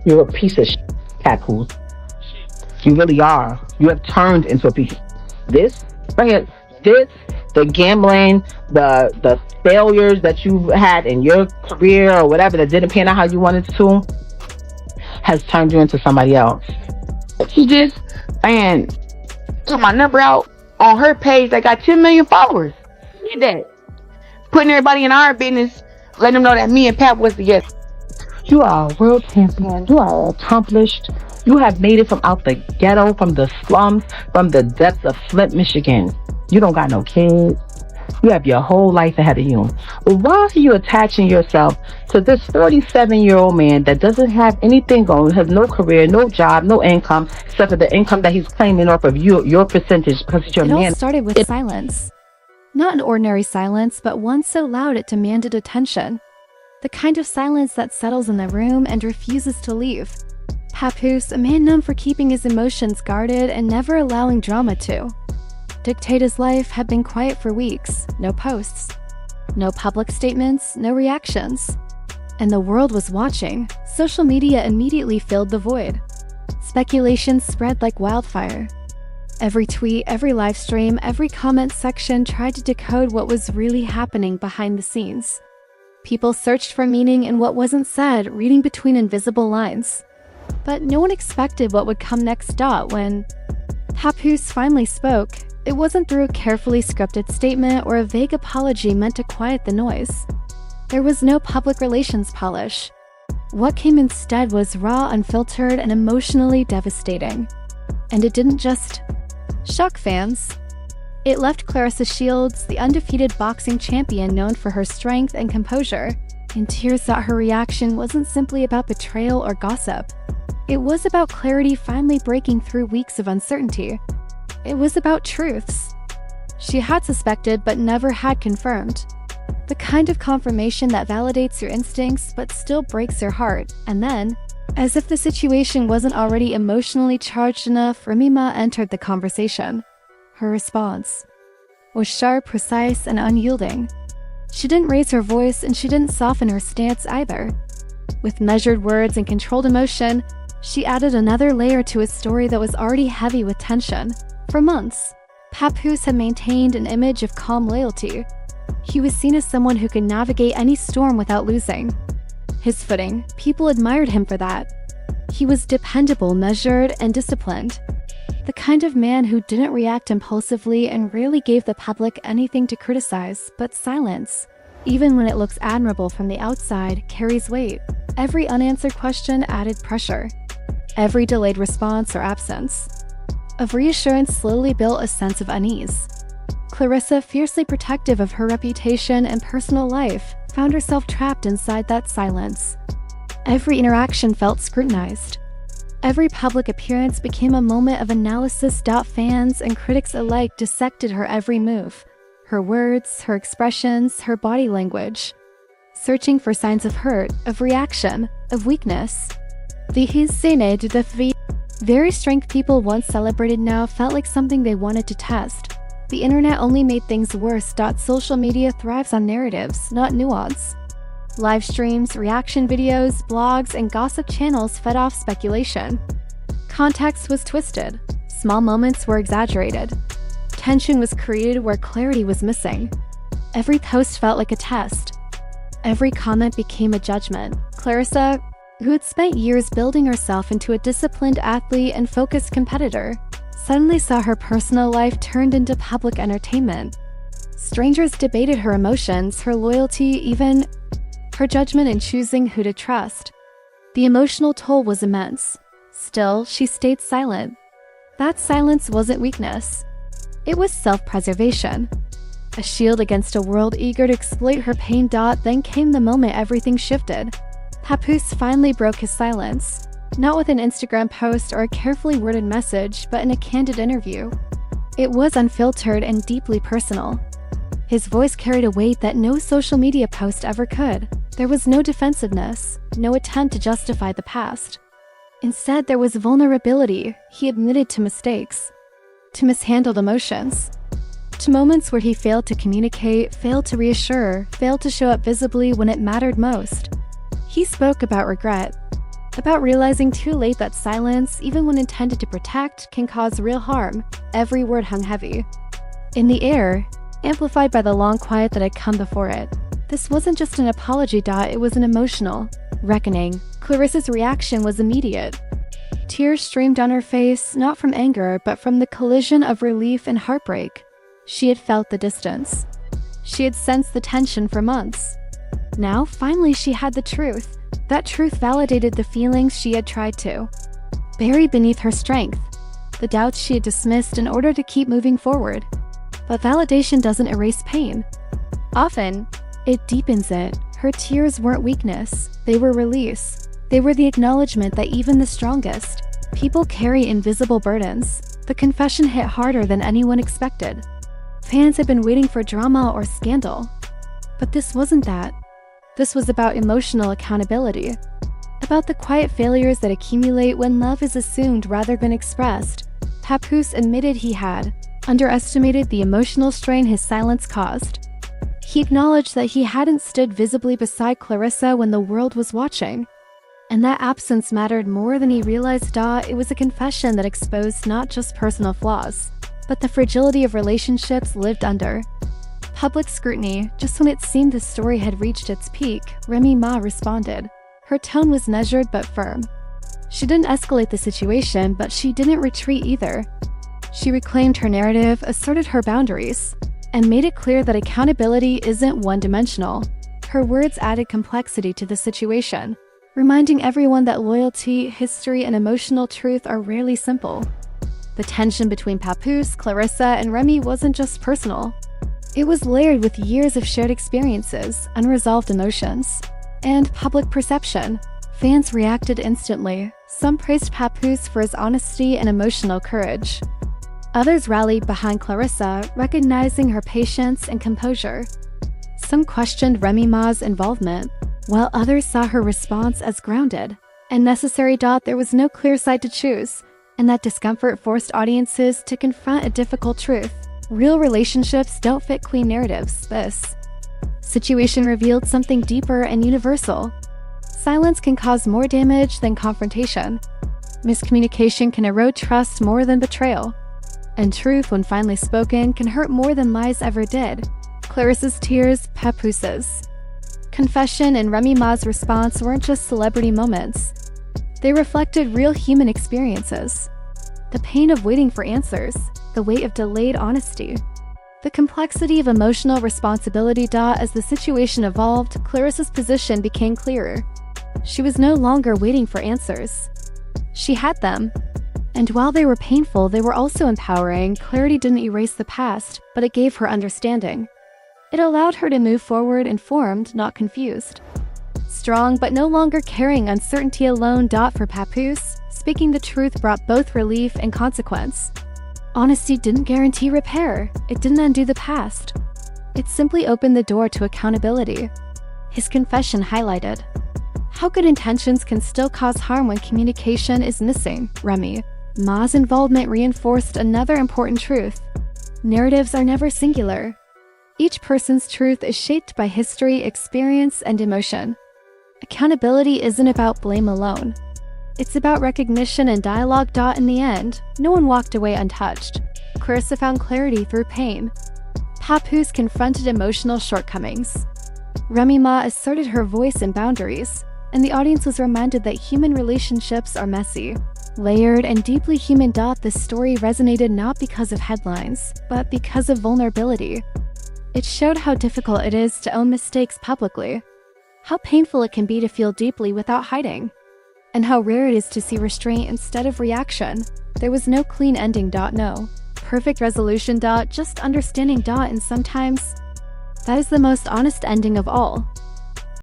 You're a piece of shit, Papoose. You really are. You have turned into a piece. This right here, this, the gambling, the failures that you've had in your career or whatever that didn't pan out how you wanted to, has turned you into somebody else. She just and took my number out on her page that got 10 million followers. Did that. Putting everybody in our business, letting them know that me and Pap was together. You are a world champion. You are accomplished. You have made it from out the ghetto, from the slums, from the depths of Flint, Michigan. You don't got no kids. You have your whole life ahead of you. Why are you attaching yourself to this 47-year-old man that doesn't have anything going, has no career, no job, no income, except for the income that he's claiming off of you, your percentage, because it's your It man. all started with silence. Not an ordinary silence, but one so loud it demanded attention. The kind of silence that settles in the room and refuses to leave. Papoose, a man known for keeping his emotions guarded and never allowing drama to dictate his life, had been quiet for weeks. No posts, no public statements, no reactions. And the world was watching. Social media immediately filled the void. Speculation spread like wildfire. Every tweet, every live stream, every comment section tried to decode what was really happening behind the scenes. People searched for meaning in what wasn't said, reading between invisible lines. But no one expected what would come next. When Papoose finally spoke, it wasn't through a carefully scripted statement or a vague apology meant to quiet the noise. There was no public relations polish. What came instead was raw, unfiltered, and emotionally devastating. And it didn't just shock fans. It left Claressa Shields, the undefeated boxing champion known for her strength and composure, in tears that her reaction wasn't simply about betrayal or gossip. It was about clarity finally breaking through weeks of uncertainty. It was about truths she had suspected but never had confirmed. The kind of confirmation that validates your instincts but still breaks your heart. And then, as if the situation wasn't already emotionally charged enough, Remy entered the conversation. Her response was sharp, precise, and unyielding. She didn't raise her voice and she didn't soften her stance either. With measured words and controlled emotion, she added another layer to a story that was already heavy with tension. For months, Papoose had maintained an image of calm loyalty. He was seen as someone who could navigate any storm without losing his footing. People admired him for that. He was dependable, measured, and disciplined. The kind of man who didn't react impulsively and rarely gave the public anything to criticize, but silence, even when it looks admirable from the outside, carries weight. Every unanswered question added pressure. Every delayed response or absence of reassurance slowly built a sense of unease. Claressa, fiercely protective of her reputation and personal life, found herself trapped inside that silence. Every interaction felt scrutinized. Every public appearance became a moment of analysis. Fans and critics alike dissected her every move, her words, her expressions, her body language, searching for signs of hurt, of reaction, of weakness. The scène de the very strength people once celebrated now felt like something they wanted to test. The internet only made things worse. Social media thrives on narratives, not nuance. Live streams, reaction videos, blogs, and gossip channels fed off speculation. Context was twisted. Small moments were exaggerated. Tension was created where clarity was missing. Every post felt like a test. Every comment became a judgment. Claressa, who had spent years building herself into a disciplined athlete and focused competitor, suddenly saw her personal life turned into public entertainment. Strangers debated her emotions, her loyalty, even her judgment in choosing who to trust. The emotional toll was immense. Still, she stayed silent. That silence wasn't weakness. It was self-preservation. A shield against a world eager to exploit her pain. Then came the moment everything shifted. Papoose finally broke his silence. Not with an Instagram post or a carefully worded message, but in a candid interview. It was unfiltered and deeply personal. His voice carried a weight that no social media post ever could. There was no defensiveness, no attempt to justify the past. Instead, there was vulnerability. He admitted to mistakes, to mishandled emotions, to moments where he failed to communicate, failed to reassure, failed to show up visibly when it mattered most. He spoke about regret, About realizing too late that silence, even when intended to protect, can cause real harm. Every word hung heavy. In the air, amplified by the long quiet that had come before it. This wasn't just an apology. It was an emotional reckoning. Claressa's reaction was immediate. Tears streamed down her face, not from anger, but from the collision of relief and heartbreak. She had felt the distance. She had sensed the tension for months. Now, finally, she had the truth. That truth validated the feelings she had tried to bury beneath her strength, the doubts she had dismissed in order to keep moving forward. But validation doesn't erase pain. Often, it deepens it. Her tears weren't weakness, they were release. They were the acknowledgement that even the strongest people carry invisible burdens. The confession hit harder than anyone expected. Fans had been waiting for drama or scandal. But this wasn't that. This was about emotional accountability. About the quiet failures that accumulate when love is assumed rather than expressed. Papoose admitted he had underestimated the emotional strain his silence caused. He acknowledged that he hadn't stood visibly beside Claressa when the world was watching. And that absence mattered more than he realized. It was a confession that exposed not just personal flaws, but the fragility of relationships lived under public scrutiny. Just when it seemed the story had reached its peak, Remy responded. Her tone was measured but firm. She didn't escalate the situation, but she didn't retreat either. She reclaimed her narrative, asserted her boundaries, and made it clear that accountability isn't one-dimensional. Her words added complexity to the situation, reminding everyone that loyalty, history, and emotional truth are rarely simple. The tension between Papoose, Claressa, and Remy wasn't just personal. It was layered with years of shared experiences, unresolved emotions, and public perception. Fans reacted instantly. Some praised Papoose for his honesty and emotional courage. Others rallied behind Claressa, recognizing her patience and composure. Some questioned Remy Ma's involvement, while others saw her response as grounded and necessary. There was no clear side to choose, and that discomfort forced audiences to confront a difficult truth. Real relationships don't fit clean narratives. This situation revealed something deeper and universal. Silence can cause more damage than confrontation. Miscommunication can erode trust more than betrayal. And truth, when finally spoken, can hurt more than lies ever did. Claressa's tears, Papoose's confession, and Remy Ma's response weren't just celebrity moments. They reflected real human experiences. The pain of waiting for answers, the weight of delayed honesty, the complexity of emotional responsibility. As the situation evolved, Claressa's position became clearer. She was no longer waiting for answers. She had them. And while they were painful, they were also empowering. Clarity didn't erase the past, but it gave her understanding. It allowed her to move forward informed, not confused. Strong, but no longer carrying uncertainty alone. For Papoose, speaking the truth brought both relief and consequence. Honesty didn't guarantee repair. It didn't undo the past. It simply opened the door to accountability. His confession highlighted how good intentions can still cause harm when communication is missing. Remy Ma's involvement reinforced another important truth. Narratives are never singular. Each person's truth is shaped by history, experience, and emotion. Accountability isn't about blame alone. It's about recognition and dialogue. In the end, no one walked away untouched. Claressa found clarity through pain. Papoose confronted emotional shortcomings. Remy Ma asserted her voice and boundaries, and the audience was reminded that human relationships are messy, layered, and deeply human. This story resonated not because of headlines, but because of vulnerability. It showed how difficult it is to own mistakes publicly, how painful it can be to feel deeply without hiding, and how rare it is to see restraint instead of reaction. There was no clean ending. No perfect resolution. Just understanding. And sometimes, that is the most honest ending of all.